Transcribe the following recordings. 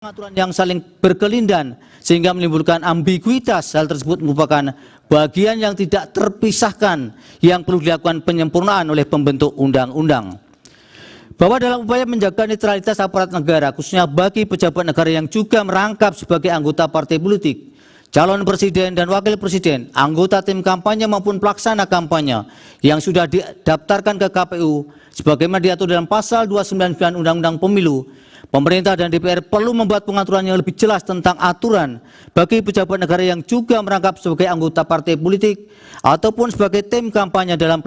Pengaturan yang saling berkelindan sehingga menimbulkan ambiguitas. Hal tersebut merupakan bagian yang tidak terpisahkan yang perlu dilakukan penyempurnaan oleh pembentuk undang-undang. Bahwa dalam upaya menjaga netralitas aparat negara, khususnya bagi pejabat negara yang juga merangkap sebagai anggota partai politik, calon presiden dan wakil presiden, anggota tim kampanye maupun pelaksana kampanye yang sudah didaftarkan ke KPU sebagaimana diatur dalam pasal 299 Undang-Undang Pemilu, pemerintah dan DPR perlu membuat pengaturan yang lebih jelas tentang aturan bagi pejabat negara yang juga merangkap sebagai anggota partai politik ataupun sebagai tim kampanye dalam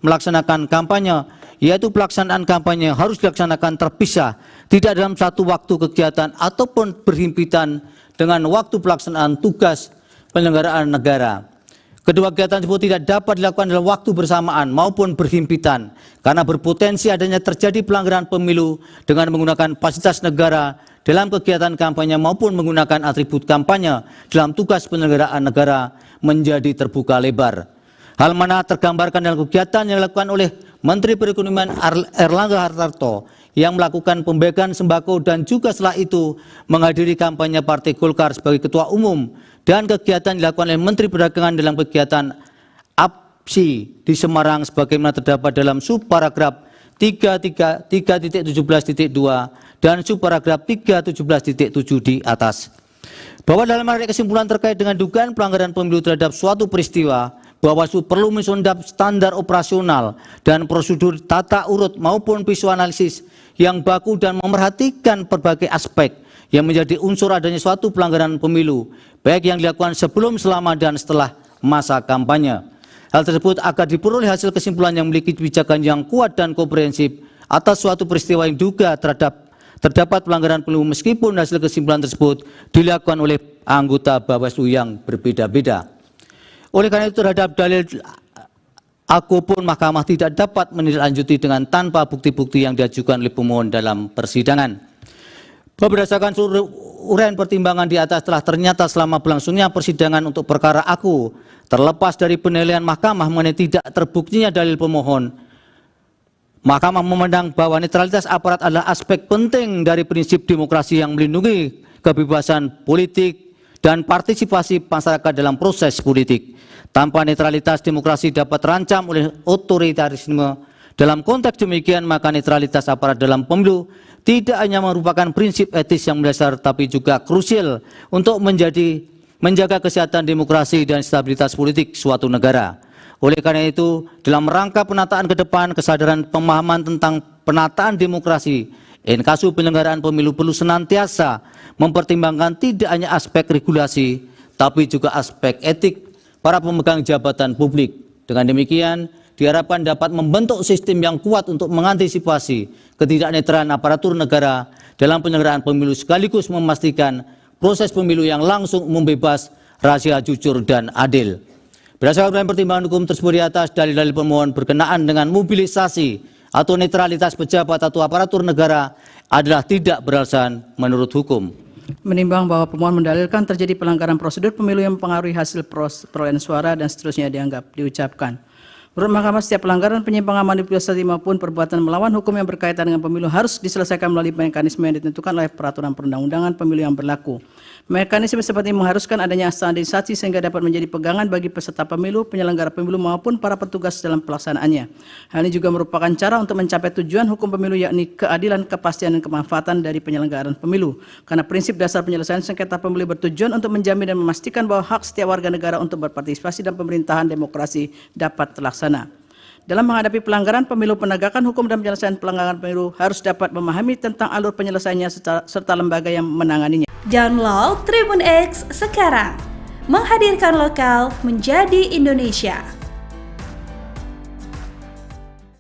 melaksanakan kampanye, yaitu pelaksanaan kampanye harus dilaksanakan terpisah, tidak dalam satu waktu kegiatan ataupun berhimpitan dengan waktu pelaksanaan tugas penyelenggaraan negara. Kedua kegiatan tersebut tidak dapat dilakukan dalam waktu bersamaan maupun berhimpitan karena berpotensi adanya terjadi pelanggaran pemilu dengan menggunakan fasilitas negara dalam kegiatan kampanye maupun menggunakan atribut kampanye dalam tugas penyelenggaraan negara menjadi terbuka lebar. Hal mana tergambarkan dalam kegiatan yang dilakukan oleh Menteri Perekonomian Erlangga Hartarto yang melakukan pembagian sembako dan juga setelah itu menghadiri kampanye Partai Golkar sebagai Ketua Umum, dan kegiatan dilakukan oleh Menteri Perdagangan dalam kegiatan APSI di Semarang sebagaimana terdapat dalam subparagraf 3.17.2 dan subparagraf 3.17.7 di atas. Bahwa dalam menarik kesimpulan terkait dengan dugaan pelanggaran pemilu terhadap suatu peristiwa, Bawaslu perlu mensundap standar operasional dan prosedur tata urut maupun visuanalisis yang baku dan memerhatikan berbagai aspek yang menjadi unsur adanya suatu pelanggaran pemilu, baik yang dilakukan sebelum, selama, dan setelah masa kampanye. Hal tersebut agar diperoleh hasil kesimpulan yang memiliki kebijakan yang kuat dan komprehensif atas suatu peristiwa yang diduga terdapat pelanggaran pemilu meskipun hasil kesimpulan tersebut dilakukan oleh anggota Bawaslu yang berbeda-beda. Oleh karena itu terhadap dalil aku pun Mahkamah tidak dapat menindaklanjuti dengan tanpa bukti-bukti yang diajukan oleh pemohon dalam persidangan. Berdasarkan seluruh uraian pertimbangan di atas telah ternyata selama berlangsungnya persidangan untuk perkara aku, terlepas dari penilaian Mahkamah mengenai tidak terbuktinya dalil pemohon, Mahkamah memandang bahwa netralitas aparat adalah aspek penting dari prinsip demokrasi yang melindungi kebebasan politik dan partisipasi masyarakat dalam proses politik. Tanpa netralitas, demokrasi dapat terancam oleh otoritarisme. Dalam konteks demikian, maka netralitas aparat dalam pemilu tidak hanya merupakan prinsip etis yang mendasar, tapi juga krusial untuk menjaga kesehatan demokrasi dan stabilitas politik suatu negara. Oleh karena itu, dalam rangka penataan ke depan, kesadaran pemahaman tentang penataan demokrasi, inkasu penyelenggaraan pemilu perlu senantiasa mempertimbangkan tidak hanya aspek regulasi, tapi juga aspek etik para pemegang jabatan publik. Dengan demikian, diharapkan dapat membentuk sistem yang kuat untuk mengantisipasi ketidaknetralan aparatur negara dalam penyelenggaraan pemilu sekaligus memastikan proses pemilu yang langsung, umum, bebas, rahasia, jujur, dan adil. Berdasarkan pertimbangan hukum tersebut di atas, dalil-dalil pemohon berkenaan dengan mobilisasi atau netralitas pejabat atau aparatur negara adalah tidak beralasan menurut hukum. Menimbang bahwa pemohon mendalilkan terjadi pelanggaran prosedur pemilu yang mempengaruhi hasil perolehan suara dan seterusnya diucapkan. Menurut Mahkamah, setiap pelanggaran, penyimpangan, manipulasi maupun perbuatan melawan hukum yang berkaitan dengan pemilu harus diselesaikan melalui mekanisme yang ditentukan oleh peraturan perundang-undangan pemilu yang berlaku. Mekanisme seperti ini mengharuskan adanya standarisasi sehingga dapat menjadi pegangan bagi peserta pemilu, penyelenggara pemilu maupun para petugas dalam pelaksanaannya. Hal ini juga merupakan cara untuk mencapai tujuan hukum pemilu, yakni keadilan, kepastian, dan kemanfaatan dari penyelenggaraan pemilu. Karena prinsip dasar penyelesaian sengketa pemilu bertujuan untuk menjamin dan memastikan bahwa hak setiap warga negara untuk berpartisipasi dalam pemerintahan demokrasi dapat terlaksana. Dalam menghadapi pelanggaran pemilu, penegakan hukum dan penyelesaian pelanggaran pemilu harus dapat memahami tentang alur penyelesaiannya serta lembaga yang menanganinya. Download Tribun X sekarang, menghadirkan lokal menjadi Indonesia.